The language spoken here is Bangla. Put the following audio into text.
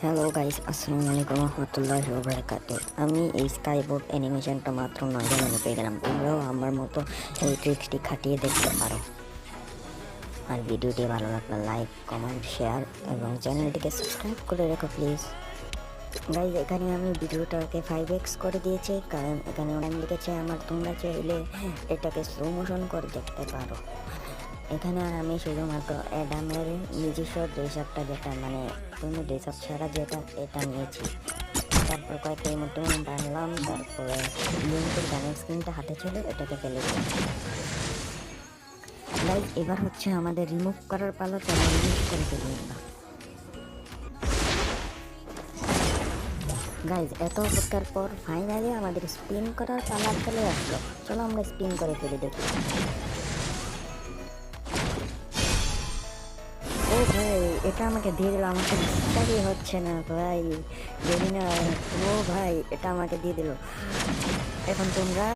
হ্যালো গাইস, আসসালামু আলাইকুম রহমতুল্লাহি ওয়া বারাকাতুহু। আমি এই স্কাইবোর্ড অ্যানিমেশনটা মাত্র 9 দিনে পেয়ে গেলাম। তোমরাও আমার মতো এই ট্রিক্সটি খাটিয়ে দেখতে পারো। আর ভিডিওটি ভালো লাগলে লাইক, কমেন্ট, শেয়ার এবং চ্যানেলটিকে সাবস্ক্রাইব করে রেখো প্লিজ। গাইস, এখানে আমি ভিডিওটাকে 5x করে দিয়েছি, কারণ এখানে অনেক লিখেছে আমার। তোমরা চাইলে এটাকে স্লো মোশন করে দেখতে পারো। এখানে আর আমি শুধুমাত্র অ্যাডামের নিজস্ব ড্রেসআপটা, যেটা মানে কোনো ড্রেসআপ ছাড়া যেটা, এটা নিয়েছি। তারপর কয়েকটা ইমোট বানলাম, তারপরে লিঙ্কের গানের স্ক্রিনটা হাতে ছিল, এটাকে ফেলে দিলাম। গাইজ, এবার হচ্ছে আমাদের রিমুভ করার পালা, তো রিমুভ করে ফেলি আমরা। গাইজ, এত অপেক্ষার পর ফাইনালি আমাদের স্পিন করার পালা চলে আসলো। চলো আমরা স্পিন করে ফেলে দেখি। ও ভাই, এটা আমাকে দিয়ে দিল, আমাকে বিশ্বাসই হচ্ছে না ভাই। জানি না। ও ভাই, এটা আমাকে দিয়ে দিল। এখন তোমরা